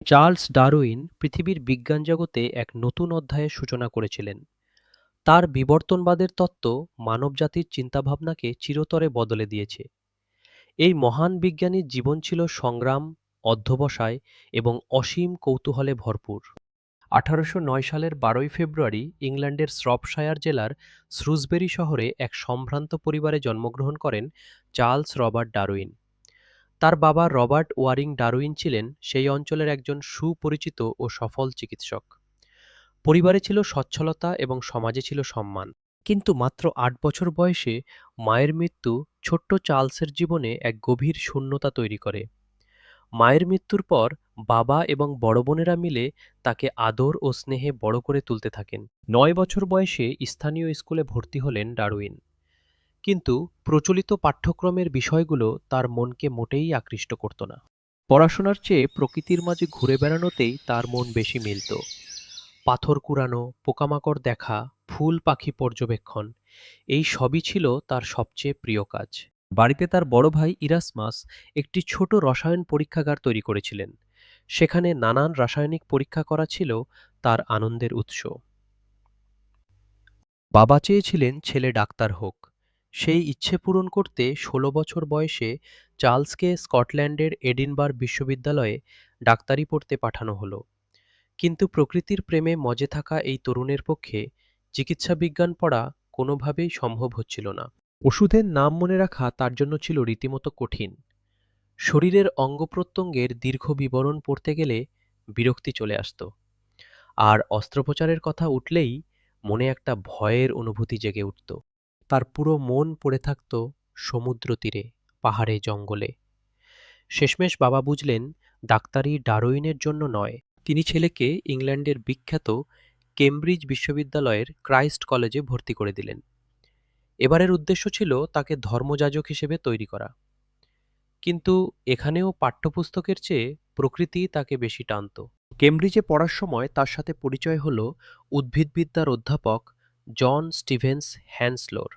Charles Darwin পৃথিবীর বিজ্ঞান জগতে এক নতুন অধ্যায়ের সূচনা করেছিলেন। তার বিবর্তনবাদের তত্ত্ব মানবজাতির চিন্তাভাবনাকে চিরতরে বদলে দিয়েছে। এই মহান বিজ্ঞানীর জীবন ছিল সংগ্রাম, অধ্যবসায় এবং অসীম কৌতূহলে ভরপুর। 1809 সালের 12ই ফেব্রুয়ারি ইংল্যান্ডের শ্রপশায়ার জেলার শ্রুসবেরি শহরে এক সম্ভ্রান্ত পরিবারে জন্মগ্রহণ করেন চার্লস রবার্ট ডারউইন। তার বাবা রবার্ট ওয়ারিং ডারউইন ছিলেন সেই অঞ্চলের একজন সুপরিচিত ও সফল চিকিৎসক। পরিবারে ছিল সচ্ছলতা এবং সমাজে ছিল সম্মান। কিন্তু মাত্র 8 বছর বয়সে মায়ের মৃত্যু ছোট্ট চার্লসের জীবনে এক গভীর শূন্যতা তৈরি করে। মায়ের মৃত্যুর পর বাবা এবং বড় বোনেরা মিলে তাকে আদর ও স্নেহে বড় করে তুলতে থাকেন। 9 বছর বয়সে স্থানীয় স্কুলে ভর্তি হলেন ডারউইন। কিন্তু প্রচলিত পাঠ্যক্রমের বিষয়গুলো তার মনকে মোটেই আকৃষ্ট করত না। পড়াশোনার চেয়ে প্রকৃতির মাঝে ঘুরে বেড়ানোতেই তার মন বেশি মিলত। পাথর কুড়ানো, পোকামাকড় দেখা, ফুল পাখি পর্যবেক্ষণ, এই সবই ছিল তার সবচেয়ে প্রিয় কাজ। বাড়িতে তার বড় ভাই ইরাসমাস একটি ছোট রসায়ন পরীক্ষাগার তৈরি করেছিলেন। সেখানে নানান রাসায়নিক পরীক্ষা করা ছিল তার আনন্দের উৎস। বাবা চেয়েছিলেন ছেলে ডাক্তার হোক। সেই ইচ্ছে পূরণ করতে 16 বছর বয়সে চার্লসকে স্কটল্যান্ডের এডিনবার্গ বিশ্ববিদ্যালয়ে ডাক্তারি পড়তে পাঠানো হলো। কিন্তু প্রকৃতির প্রেমে মজে থাকা এই তরুণের পক্ষে চিকিৎসা বিজ্ঞান পড়া কোনোভাবেই সম্ভব হচ্ছিল না। ওষুধের নাম মনে রাখা তার জন্য ছিল রীতিমতো কঠিন। শরীরের অঙ্গপ্রত্যঙ্গের দীর্ঘ বিবরণ পড়তে গেলে বিরক্তি চলে আসত। আর অস্ত্রোপচারের কথা উঠলেই মনে একটা ভয়ের অনুভূতি জেগে উঠত। তার পুরো মন পড়ে থাকত সমুদ্র তীরে, পাহাড়ে, জঙ্গলে। শেষমেশ বাবা বুঝলেন ডাক্তারি ডারউইনের জন্য নয়। তিনি ছেলেকে ইংল্যান্ডের বিখ্যাত কেমব্রিজ বিশ্ববিদ্যালয়ের ক্রাইস্ট কলেজে ভর্তি করে দিলেন। এবারের উদ্দেশ্য ছিল তাকে ধর্মযাজক হিসেবে তৈরি করা। কিন্তু এখানেও পাঠ্যপুস্তকের চেয়ে প্রকৃতি তাকে বেশি টানত। কেমব্রিজে পড়ার সময় তার সাথে পরিচয় হল উদ্ভিদবিদ্যার অধ্যাপক জন স্টিভেন্স হ্যান্সলোর।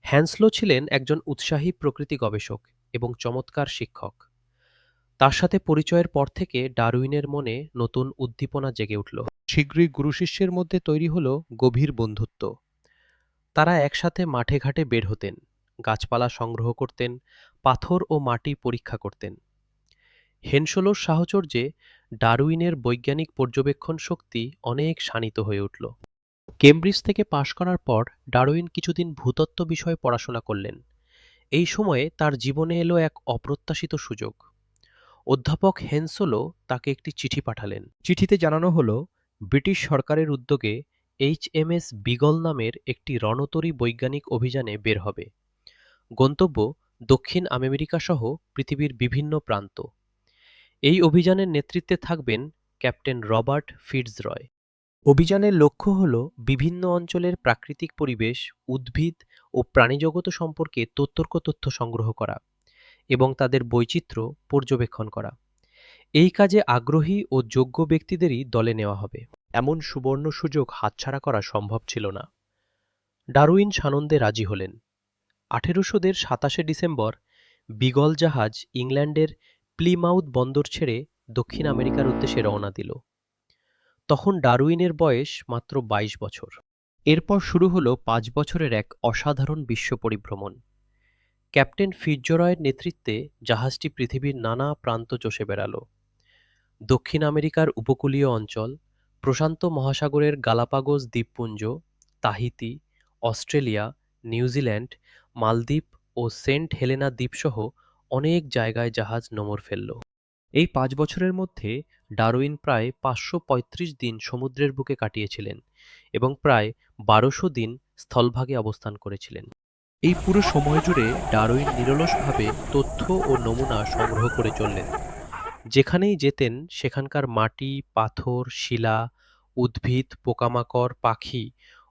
হ্যান্সলো ছিলেন একজন উৎসাহী প্রকৃতি গবেষক এবং চমৎকার শিক্ষক। তার সাথে পরিচয়ের পর থেকে ডারউইনের মনে নতুন উদ্দীপনা জেগে উঠল। শীঘ্রই গুরু শিষ্যের মধ্যে তৈরি হল গভীর বন্ধুত্ব। তারা একসাথে মাঠে ঘাটে বের হতেন, গাছপালা সংগ্রহ করতেন, পাথর ও মাটি পরীক্ষা করতেন। হেনসোলোর সাহচর্যে ডারউইনের বৈজ্ঞানিক পর্যবেক্ষণ শক্তি অনেক শানিত হয়ে উঠল। কেমব্রিজ থেকে পাশ করার পর ডারউইন কিছুদিন ভূতত্ত্ব বিষয়ে পড়াশোনা করলেন। এই সময়ে তার জীবনে এলো এক অপ্রত্যাশিত সুযোগ। অধ্যাপক হেনসোলো তাকে একটি চিঠি পাঠালেন। চিঠিতে জানানো হলো ব্রিটিশ সরকারের উদ্যোগে HMS বিগল নামের একটি রণতরী বৈজ্ঞানিক অভিযানে বের হবে। গন্তব্য দক্ষিণ আমেরিকা সহ পৃথিবীর বিভিন্ন প্রান্ত। এই অভিযানের নেতৃত্বে থাকবেন ক্যাপ্টেন রবার্ট ফিটজরয়। অভিযানের লক্ষ্য হল বিভিন্ন অঞ্চলের প্রাকৃতিক পরিবেশ, উদ্ভিদ ও প্রাণীজগৎ সম্পর্কে তথ্য সংগ্রহ করা এবং তাদের বৈচিত্র্য পর্যবেক্ষণ করা। এই কাজে আগ্রহী ও যোগ্য ব্যক্তিদেরই দলে নেওয়া হবে। এমন সুবর্ণ সুযোগ হাতছাড়া করা সম্ভব ছিল না। ডারউইন সানন্দে রাজি হলেন। 1827 ডিসেম্বর বিগল জাহাজ ইংল্যান্ডের প্লিমাউথ বন্দর ছেড়ে দক্ষিণ আমেরিকার উদ্দেশ্যে রওনা দিল। তখন ডারউইনের বয়স মাত্র 22 বছর। এরপর শুরু হলো 5 বছরের এক অসাধারণ বিশ্ব পরিভ্রমণ। ক্যাপ্টেন ফিটজরয়ের নেতৃত্বে জাহাজটি পৃথিবীর নানা প্রান্ত চষে বেড়াল। দক্ষিণ আমেরিকার উপকূলীয় অঞ্চল, প্রশান্ত মহাসাগরের গালাপাগোস দ্বীপপুঞ্জ, তাহিতি, অস্ট্রেলিয়া, নিউজিল্যান্ড, মালদ্বীপ ও সেন্ট হেলেনা দ্বীপসহ অনেক জায়গায় জাহাজ নোঙর ফেলল। এই 5 বছরের মধ্যে ডারউইন প্রায় 535 দিন সমুদ্রের বুকে কাটিয়েছিলেন এবং প্রায় 1200 দিন স্থলভাগে অবস্থান করেছিলেন। এই পুরো সময় জুড়ে ডারউইন নিরলসভাবে তথ্য ও নমুনা সংগ্রহ করে চললেন। যেখানেই যেতেন সেখানকার মাটি, পাথর, শিলা, উদ্ভিদ, পোকামাকড়, পাখি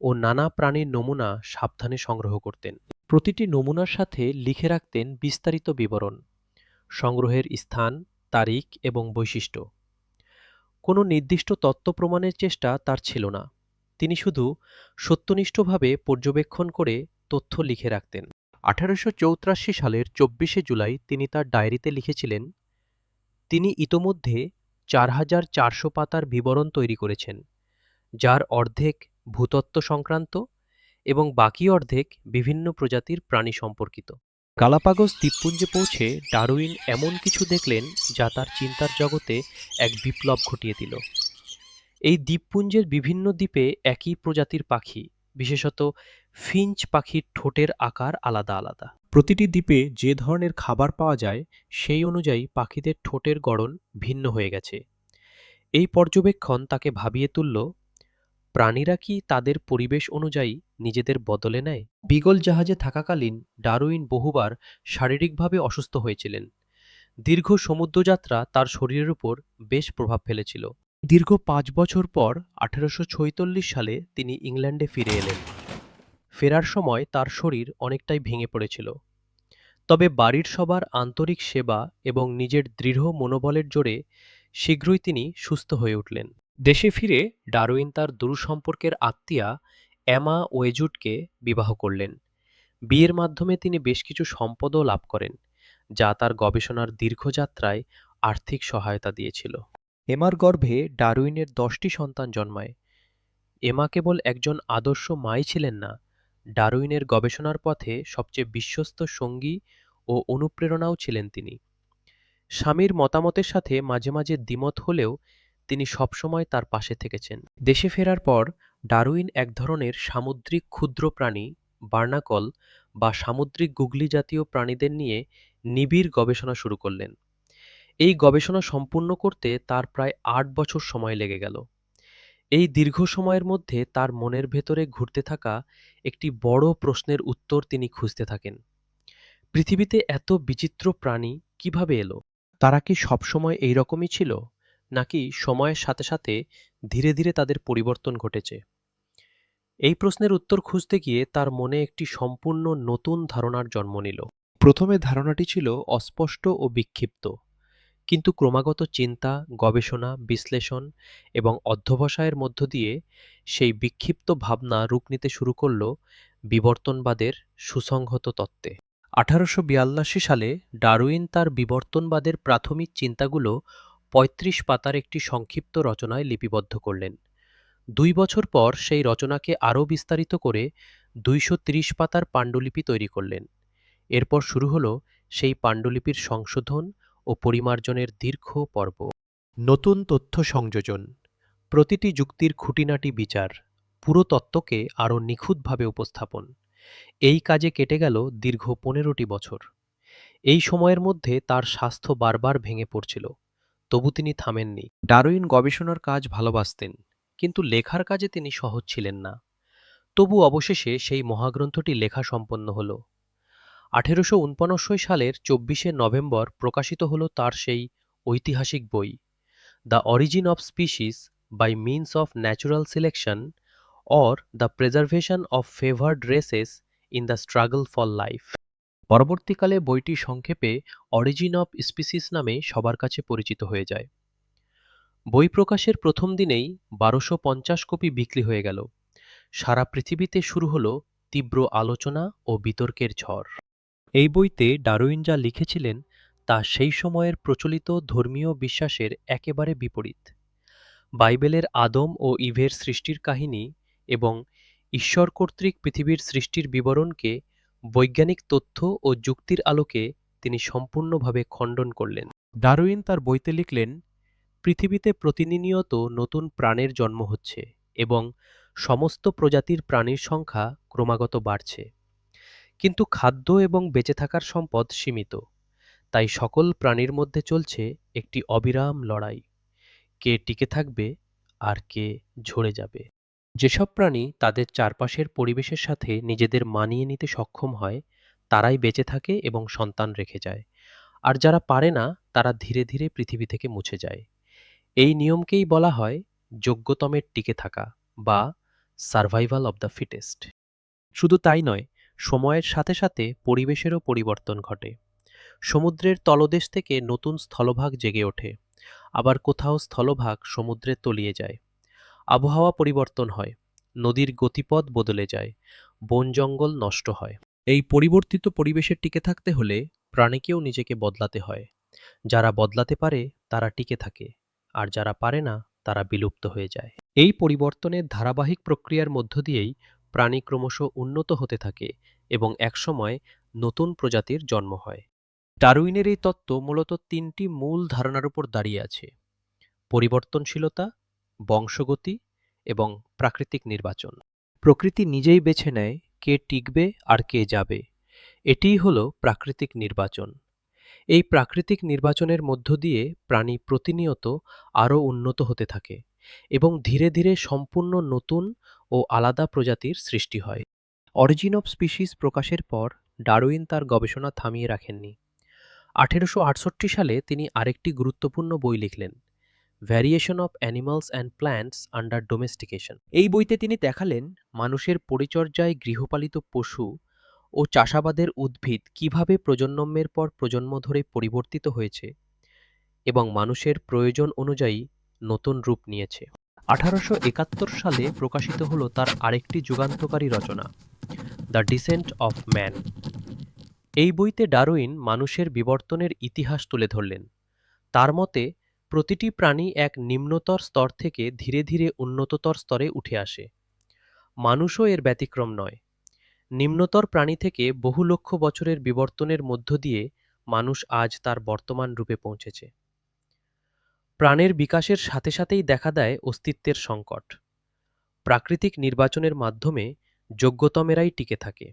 ও নানা প্রাণীর নমুনা সাবধানে সংগ্রহ করতেন। প্রতিটি নমুনার সাথে লিখে রাখতেন বিস্তারিত বিবরণ, সংগ্রহের স্থান, তারিখ এবং বৈশিষ্ট্য। কোনো নির্দিষ্ট তত্ত্ব প্রমাণের চেষ্টা তার ছিল না। তিনি শুধু সত্যনিষ্ঠভাবে পর্যবেক্ষণ করে তথ্য লিখে রাখতেন। 1884 সালের 24শে জুলাই তিনি তার ডায়েরিতে লিখেছিলেন, তিনি ইতোমধ্যে 4,400 পাতার বিবরণ তৈরি করেছেন, যার অর্ধেক ভূতত্ত্ব সংক্রান্ত এবং বাকি অর্ধেক বিভিন্ন প্রজাতির প্রাণী সম্পর্কিত। গালাপাগোস দ্বীপপুঞ্জে পৌঁছে ডারউইন এমন কিছু দেখলেন যা তার চিন্তার জগতে এক বিপ্লব ঘটিয়ে দিল। এই দ্বীপপুঞ্জের বিভিন্ন দ্বীপে একই প্রজাতির পাখি, বিশেষত ফিঞ্চ পাখির ঠোঁটের আকার আলাদা আলাদা। প্রতিটি দ্বীপে যে ধরনের খাবার পাওয়া যায় সেই অনুযায়ী পাখিদের ঠোঁটের গড়ন ভিন্ন হয়ে গেছে। এই পর্যবেক্ষণ তাকে ভাবিয়ে তুলল, প্রাণীরা কি তাদের পরিবেশ অনুযায়ী নিজেদের বদলে নেয়? বিগল জাহাজে থাকাকালীন ডারউইন বহুবার শারীরিকভাবে অসুস্থ হয়েছিলেন। দীর্ঘ সমুদ্রযাত্রা তার শরীরের উপর বেশ প্রভাব ফেলেছিল। দীর্ঘ 5 বছর পর 1846 সালে তিনি ইংল্যান্ডে ফিরে এলেন। ফেরার সময় তার শরীর অনেকটাই ভেঙে পড়েছিল, তবে বাড়ির সবার আন্তরিক সেবা এবং নিজের দৃঢ় মনোবলের জোরে শীঘ্রই তিনি সুস্থ হয়ে উঠলেন। দেশে ফিরে ডারউইন তার দূরসম্পর্কের আত্মীয়া এমা ওয়েজুডকে বিবাহ করলেন। বিয়ের মাধ্যমে তিনি বেশ কিছু সম্পদও লাভ করেন, যা তার গবেষণার দীর্ঘযাত্রায় আর্থিক সহায়তা দিয়েছিল। এমার গর্ভে ডারউইনের 10টি সন্তান জন্মায়। এমা কেবল একজন আদর্শ মাই ছিলেন না, ডারউইনের গবেষণার পথে সবচেয়ে বিশ্বস্ত সঙ্গী ও অনুপ্রেরণাও ছিলেন তিনি। স্বামীর মতামতের সাথে মাঝে মাঝে দ্বিমত হলেও তিনি সবসময় তার পাশে থেকেছেন। দেশে ফেরার পর ডারউইন এক ধরনের সামুদ্রিক ক্ষুদ্র প্রাণী, বার্নাকল বা সামুদ্রিক গুগলি জাতীয় প্রাণীদের নিয়ে নিবিড় গবেষণা শুরু করলেন। এই গবেষণা সম্পূর্ণ করতে তার প্রায় 8 বছর সময় লেগে গেল। এই দীর্ঘ সময়ের মধ্যে তার মনের ভেতরে ঘুরতে থাকা একটি বড় প্রশ্নের উত্তর তিনি খুঁজতে থাকেন। পৃথিবীতে এত বিচিত্র প্রাণী কিভাবে এলো? তারা কি সবসময় এই রকমই ছিল, নাকি সময়ের সাথে সাথে ধীরে ধীরে তাদের পরিবর্তন ঘটেছে? এই প্রশ্নের উত্তর খুঁজতে গিয়ে তার মনে একটি সম্পূর্ণ নতুন ধারণার জন্ম নিল। প্রথমে ধারণাটি ছিল অস্পষ্ট ও বিক্ষিপ্ত, কিন্তু ক্রমাগত চিন্তা, গবেষণা, বিশ্লেষণ এবং অধ্যবসায়ের মধ্য দিয়ে সেই বিক্ষিপ্ত ভাবনা রূপ নিতে শুরু করল বিবর্তনবাদের সুসংহত তত্ত্বে। 1882 সালে ডারউইন তার বিবর্তনবাদের প্রাথমিক চিন্তাগুলো 35 পাতার একটি সংক্ষিপ্ত রচনায় লিপিবদ্ধ করলেন। 2 বছর পর সেই রচনাকে আরও বিস্তারিত করে 230 পাতার পাণ্ডুলিপি তৈরি করলেন। এরপর শুরু হল সেই পাণ্ডুলিপির সংশোধন ও পরিমার্জনের দীর্ঘ পর্ব। নতুন তথ্য সংযোজন, প্রতিটি যুক্তির খুঁটিনাটি বিচার, পুরো তত্ত্বকে আরও নিখুঁতভাবে উপস্থাপন, এই কাজে কেটে গেল দীর্ঘ 15টি বছর। এই সময়ের মধ্যে তার স্বাস্থ্য বারবার ভেঙে পড়ছিল, তবু তিনি থামেননি। ডারউইন গবেষণার কাজ ভালোবাসতেন, কিন্তু লেখার কাজে তিনি সহজ ছিলেন না। তবু অবশেষে সেই মহাগ্রন্থটি লেখা সম্পন্ন হল। 1849 সালের 24শে নভেম্বর প্রকাশিত হল তার সেই ঐতিহাসিক বই, the origin of species by means of natural selection or the preservation of favoured races in the struggle for life. পরবর্তীকালে বইটি সংক্ষেপে অরিজিন অফ স্পিসিস নামে সবার কাছে পরিচিত হয়ে যায়। বই প্রকাশের প্রথম দিনেই 1250 কপি বিক্রি হয়ে গেল। সারা পৃথিবীতে শুরু হল তীব্র আলোচনা ও বিতর্কের ঝড়। এই বইতে ডারউইন যা লিখেছিলেন তা সেই সময়ের প্রচলিত ধর্মীয় বিশ্বাসের একেবারে বিপরীত। বাইবেলের আদম ও ইভের সৃষ্টির কাহিনী এবং ঈশ্বর কর্তৃক পৃথিবীর সৃষ্টির বিবরণকে বৈজ্ঞানিক তথ্য ও যুক্তির আলোকে তিনি সম্পূর্ণভাবে খণ্ডন করলেন। ডারউইন তার বইতে লিখলেন, পৃথিবীতে প্রতিনিয়ত নতুন প্রাণের জন্ম হচ্ছে এবং সমস্ত প্রজাতির প্রাণীর সংখ্যা ক্রমাগত বাড়ছে। কিন্তু খাদ্য এবং বেঁচে থাকার সম্পদ সীমিত, তাই সকল প্রাণীর মধ্যে চলছে একটি অবিরাম লড়াই। কে টিকে থাকবে আর কে ঝরে যাবে। যেসব প্রাণী তাদের চারপাশের পরিবেশের সাথে নিজেদের মানিয়ে নিতে সক্ষম হয় তারাই বেঁচে থাকে এবং সন্তান রেখে যায়, আর যারা পারে না তারা ধীরে ধীরে পৃথিবী থেকে মুছে যায়। এই নিয়মকেই বলা হয় যোগ্যতমের টিকে থাকা বা সার্ভাইভাল অব দ্য ফিটেস্ট। শুধু তাই নয়, সময়ের সাথে সাথে পরিবেশেরও পরিবর্তন ঘটে। সমুদ্রের তলদেশ থেকে নতুন স্থলভাগ জেগে ওঠে, আবার কোথাও স্থলভাগ সমুদ্রে তলিয়ে যায়। আবহাওয়া পরিবর্তন হয়, নদীর গতিপথ বদলে যায়, বন জঙ্গল নষ্ট হয়। এই পরিবর্তিত পরিবেশে টিকে থাকতে হলে প্রাণীকেও নিজেকে বদলাতে হয়। যারা বদলাতে পারে তারা টিকে থাকে, আর যারা পারে না তারা বিলুপ্ত হয়ে যায়। এই পরিবর্তনের ধারাবাহিক প্রক্রিয়ার মধ্য দিয়েই প্রাণী ক্রমশ উন্নত হতে থাকে এবং একসময় নতুন প্রজাতির জন্ম হয়। ডারউইনের এই তত্ত্ব মূলত তিনটি মূল ধারণার উপর দাঁড়িয়ে আছে: পরিবর্তনশীলতা, বংশগতি এবং প্রাকৃতিক নির্বাচন। প্রকৃতি নিজেই বেছে নেয় কে টিকবে আর কে যাবে। এটিই হলো প্রাকৃতিক নির্বাচন। এই প্রাকৃতিক নির্বাচনের মধ্য দিয়ে প্রাণী প্রতিনিয়ত আরও উন্নত হতে থাকে এবং ধীরে ধীরে সম্পূর্ণ নতুন ও আলাদা প্রজাতির সৃষ্টি হয়। অরিজিন অফ স্পিসিস প্রকাশের পর ডারউইন তার গবেষণা থামিয়ে রাখেননি। 1868 সালে তিনি আরেকটি গুরুত্বপূর্ণ বই লিখলেন, variation of animals and plants under domestication. এই বইতে তিনি দেখালেন মানুষের পরিচর্যায় গৃহপালিত পশু ও চাষাবাদের উদ্ভিদ কিভাবে প্রজন্মের পর প্রজন্ম ধরে পরিবর্তিত হয়েছে এবং মানুষের প্রয়োজন অনুযায়ী নতুন রূপ নিয়েছে। 1871 সালে প্রকাশিত হলো তার আরেকটি যুগান্তকারী রচনা, দ্য ডিসেন্ট অফ ম্যান। এই বইতে ডারউইন মানুষের বিবর্তনের ইতিহাস তুলে ধরলেন। তার মতে প্রতিটি প্রাণী এক নিম্নতর স্তর থেকে ধীরে ধীরে উন্নততর স্তরে উঠে আসে। মানুষও এর ব্যতিক্রম নয়। নিম্নতর প্রাণী থেকে বহু লক্ষ বছরের বিবর্তনের মধ্য দিয়ে মানুষ আজ তার বর্তমান রূপে পৌঁছেছে। প্রাণের বিকাশের সাথে সাথেই দেখা দেয় অস্তিত্বের সংকট। প্রাকৃতিক নির্বাচনের মাধ্যমে যোগ্যতমেরাই টিকে থাকে।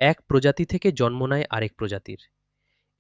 এক প্রজাতি থেকে জন্ম নেয় আরেক প্রজাতির।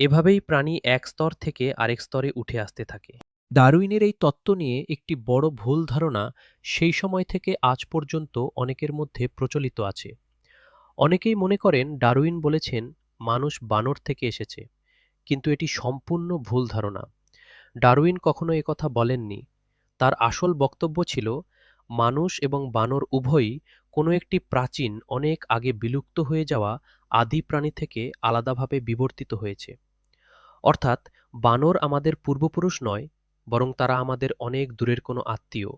এভাবেই প্রাণী এক স্তর থেকে আরেক স্তরে উঠে আসতে থাকে। ডারউইনের এই তত্ত্ব নিয়ে একটি বড় ভুল ধারণা সেই সময় থেকে আজ পর্যন্ত অনেকের মধ্যে প্রচলিত আছে। অনেকেই মনে করেন ডারউইন বলেছেন মানুষ বানর থেকে এসেছে, কিন্তু এটি সম্পূর্ণ ভুল ধারণা। ডারউইন কখনো একথা বলেননি। তার আসল বক্তব্য ছিল মানুষ এবং বানর উভয়ই কোনো একটি প্রাচীন, অনেক আগে বিলুপ্ত হয়ে যাওয়া আদি প্রাণী থেকে আলাদাভাবে বিবর্তিত হয়েছে। অর্থাৎ বানর আমাদের পূর্বপুরুষ নয়, বরং তারা আমাদের অনেক দূরের কোনো আত্মীয়,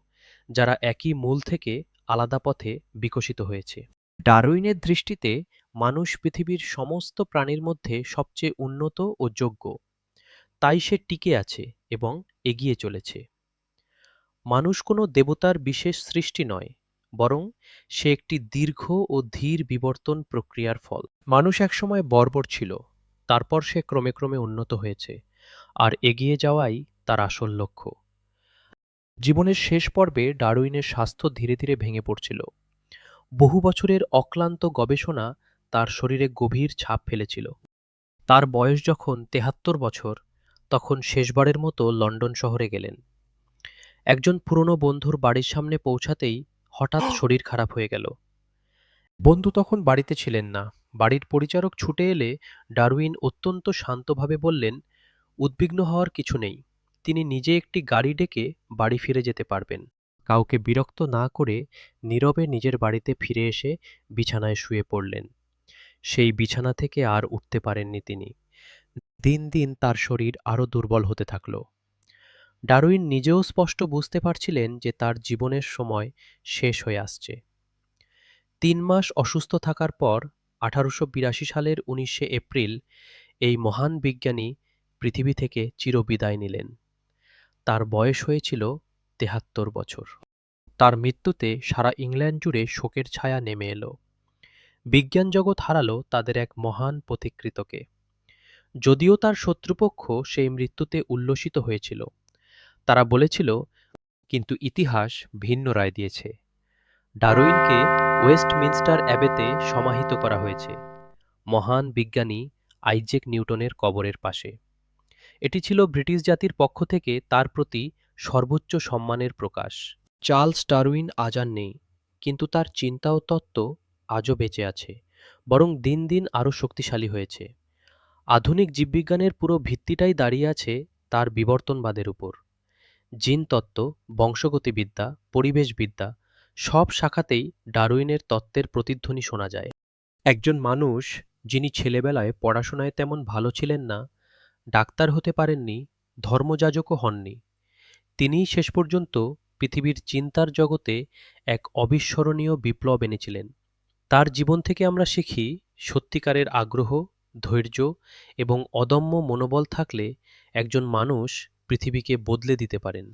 যারা একই মূল থেকে আলাদা পথে বিকশিত হয়েছে। ডারউইনের দৃষ্টিতে মানুষ পৃথিবীর সমস্ত প্রাণীর মধ্যে সবচেয়ে উন্নত ও যোগ্য, তাই সে টিকে আছে এবং এগিয়ে চলেছে। মানুষ কোনো দেবতার বিশেষ সৃষ্টি নয়, বরং সে একটি দীর্ঘ ও ধীর বিবর্তন প্রক্রিয়ার ফল। মানুষ একসময় বর্বর ছিল, তারপর সে ক্রমে ক্রমে উন্নত হয়েছে, আর এগিয়ে যাওয়াই তার আসল লক্ষ্য। জীবনের শেষ পর্বে ডারউইনের স্বাস্থ্য ধীরে ধীরে ভেঙে পড়ছিল। বহু বছরের অক্লান্ত গবেষণা তার শরীরে গভীর ছাপ ফেলেছিল। তার বয়স যখন 73 বছর, তখন শেষবারের মতো লন্ডন শহরে গেলেন। একজন পুরনো বন্ধুর বাড়ির সামনে পৌঁছাতেই হঠাৎ শরীর খারাপ হয়ে গেল। বন্ধু তখন বাড়িতে ছিলেন না। বাড়ির পরিচারক ছুটে এলে ডারউইন অত্যন্ত শান্তভাবে বললেন, উদ্বিগ্ন হওয়ার কিছু নেই। তিনি নিজে একটি গাড়ি ডেকে বাড়ি ফিরে যেতে পারবেন। কাউকে বিরক্ত না করে নীরবে নিজের বাড়িতে ফিরে এসে বিছানায় শুয়ে পড়লেন। সেই বিছানা থেকে আর উঠতে পারেননি তিনি। দিন দিন তার শরীর আরও দুর্বল হতে থাকল। ডারউইন নিজেও স্পষ্ট বুঝতে পারছিলেন যে তার জীবনের সময় শেষ হয়ে আসছে। 3 মাস অসুস্থ থাকার পর 1882 সালের 19শে এপ্রিল এই মহান বিজ্ঞানী পৃথিবী থেকে চিরবিদায় নিলেন। তার বয়স হয়েছিল 73 বছর। তার মৃত্যুতে সারা ইংল্যান্ড জুড়ে শোকের ছায়া নেমে এলো। বিজ্ঞান জগৎ হারালো তাদের এক মহান পথিকৃতকে। যদিও তার শত্রুপক্ষ সেই মৃত্যুতে উল্লসিত হয়েছিল। তারা বলেছিল, কিন্তু ইতিহাস ভিন্ন রায় দিয়েছে। ডারউইনকে ওয়েস্টমিনস্টার অ্যাবেতে সমাহিত করা হয়েছে, মহান বিজ্ঞানী আইজ্যাক নিউটনের কবরের পাশে। এটি ছিল ব্রিটিশ জাতির পক্ষ থেকে তার প্রতি সর্বোচ্চ সম্মানের প্রকাশ। চার্লস ডারউইন আজ আর নেই, কিন্তু তার চিন্তা ও তত্ত্ব আজও বেঁচে আছে, বরং দিন দিন আরও শক্তিশালী হয়েছে। আধুনিক জীববিজ্ঞানের পুরো ভিত্তিটাই দাঁড়িয়ে আছে তার বিবর্তনবাদের উপর। জিনতত্ত্ব, বংশগতিবিদ্যা, পরিবেশবিদ্যা সব শাখাতেই ডারউইনের তত্ত্বের প্রতিধ্বনি শোনা যায়। একজন মানুষ যিনি ছেলেবেলায় পড়াশোনায় তেমন ভালো ছিলেন না, ডাক্তার হতে পারেননি, ধর্মযাজকও হননি, তিনিই শেষ পর্যন্ত পৃথিবীর চিন্তার জগতে এক অবিস্মরণীয় বিপ্লব এনেছিলেন। তার জীবন থেকে আমরা শিখি, সত্যিকারের আগ্রহ, ধৈর্য এবং অদম্য মনোবল থাকলে একজন মানুষ পৃথিবীকে বদলে দিতে পারেন।